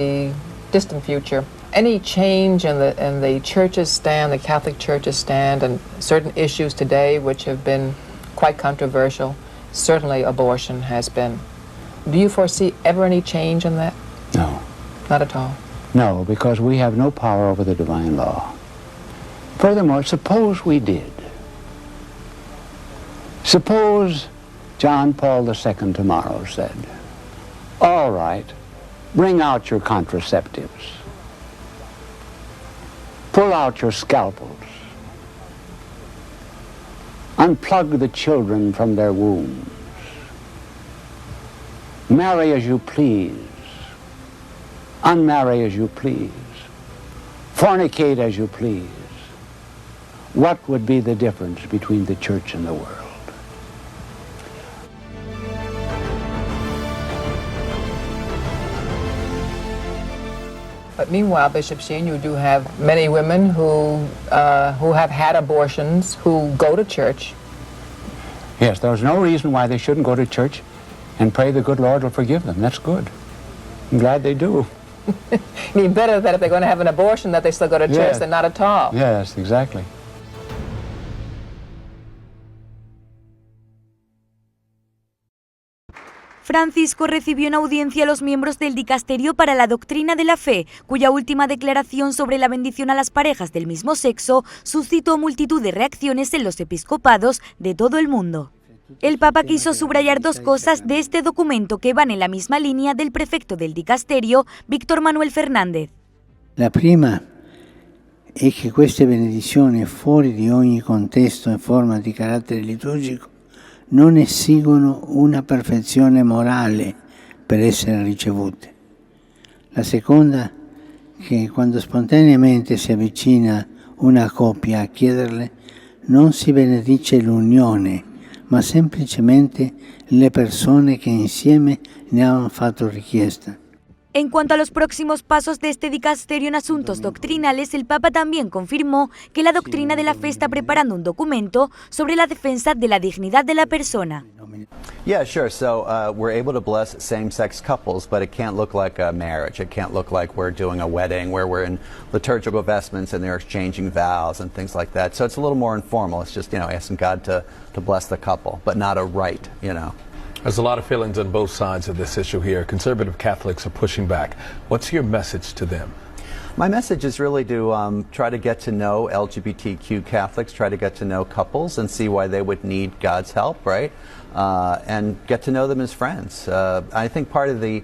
the distant future, any change in the church's stand, the Catholic Church's stand, and certain issues today which have been quite controversial? Certainly abortion has been. Do you foresee ever any change in that? No. Not at all? No, because we have no power over the divine law. Furthermore, suppose we did. Suppose John Paul II tomorrow said, all right, bring out your contraceptives. Pull out your scalpels. Unplug the children from their wombs. Marry as you please. Unmarry as you please. Fornicate as you please. What would be the difference between the church and the world? But meanwhile, Bishop Sheen, you do have many women who have had abortions, who go to church. Yes, there's no reason why they shouldn't go to church and pray the good Lord will forgive them. That's good. I'm glad they do. You mean better that if they're going to have an abortion that they still go to church than not at all. Yes, exactly. Francisco recibió en audiencia a los miembros del Dicasterio para la Doctrina de la Fe, cuya última declaración sobre la bendición a las parejas del mismo sexo suscitó multitud de reacciones en los episcopados de todo el mundo. El Papa quiso subrayar dos cosas de este documento que van en la misma línea del prefecto del Dicasterio, Víctor Manuel Fernández. La prima è che queste benedizioni, fuori di ogni contesto e forma di carattere liturgico, non esigono una perfezione morale per essere ricevute. La seconda, che quando spontaneamente si avvicina una coppia a chiederle, non si benedice l'unione, ma semplicemente le persone che insieme ne hanno fatto richiesta. En cuanto a los próximos pasos de este dicasterio en asuntos doctrinales, el Papa también confirmó que la doctrina de la fe está preparando un documento sobre la defensa de la dignidad de la persona. Yeah, sure. So we're able to bless same-sex couples, but it can't look like a marriage. It can't look like we're doing a wedding where we're in liturgical vestments and they're exchanging vows and things like that. So it's a little more informal. It's just, asking God to bless the couple, but not a rite, There's a lot of feelings on both sides of this issue here. Conservative Catholics are pushing back. What's your message to them? My message is really to try to get to know LGBTQ Catholics, try to get to know couples and see why they would need God's help, right? And get to know them as friends. I think part of the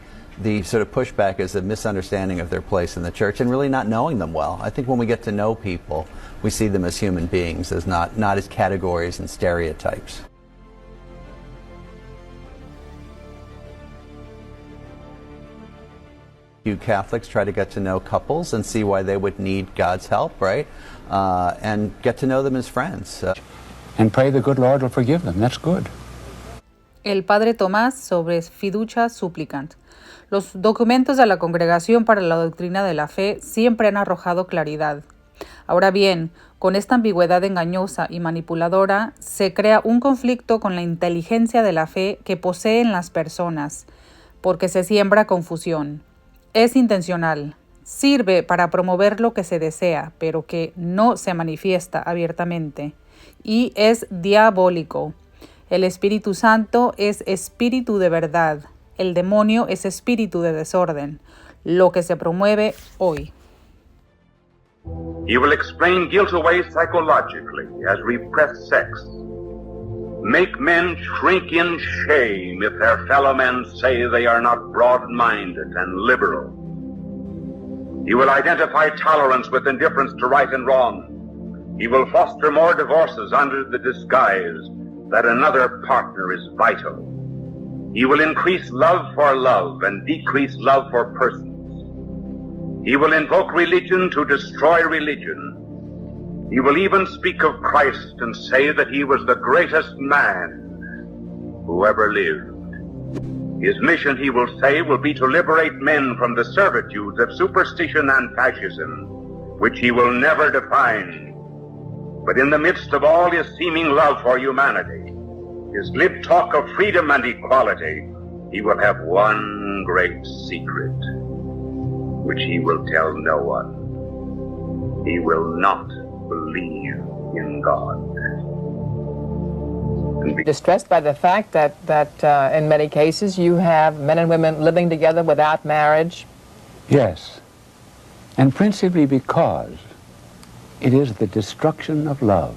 sort of pushback is a misunderstanding of their place in the church and really not knowing them well. I think when we get to know people, we see them as human beings, as not as categories and stereotypes. You Catholics try to get to know couples and see why they would need God's help, right? And get to know them as friends. And pray the good Lord will forgive them. That's good. El Padre Tomás sobre fiducia supplicant. Los documentos de la Congregación para la Doctrina de la Fe siempre han arrojado claridad. Ahora bien, con esta ambigüedad engañosa y manipuladora, se crea un conflicto con la inteligencia de la fe que poseen las personas, porque se siembra confusión. Es intencional, sirve para promover lo que se desea, pero que no se manifiesta abiertamente, y es diabólico. El Espíritu Santo es espíritu de verdad, el demonio es espíritu de desorden, lo que se promueve hoy. He will explain guilt away psychologically as repressed sex. Make men shrink in shame if their fellow men say they are not broad-minded and liberal. He will identify tolerance with indifference to right and wrong. He will foster more divorces under the disguise that another partner is vital. He will increase love for love and decrease love for persons. He will invoke religion to destroy religion. He will even speak of Christ and say that he was the greatest man who ever lived. His mission, he will say, will be to liberate men from the servitudes of superstition and fascism, which he will never define. But in the midst of all his seeming love for humanity, his glib talk of freedom and equality, he will have one great secret. which he will tell no one. He will not believe in God. Distressed by the fact that in many cases you have men and women living together without marriage? Yes, and principally because it is the destruction of love.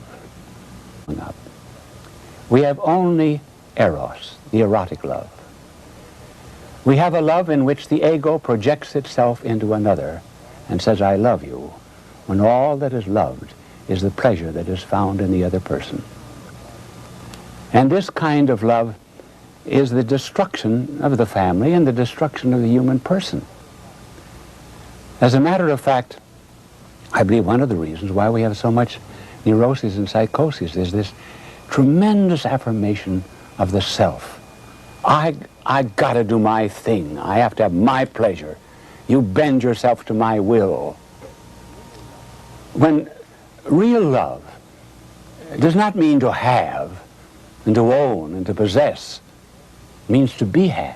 We have only eros, the erotic love. We have a love in which the ego projects itself into another and says, I love you, when all that is loved is the pleasure that is found in the other person. And this kind of love is the destruction of the family and the destruction of the human person. As a matter of fact, I believe one of the reasons why we have so much neuroses and psychoses is this tremendous affirmation of the self. I gotta do my thing. I have to have my pleasure. You bend yourself to my will. When real love does not mean to have and to own and to possess, it means to be had.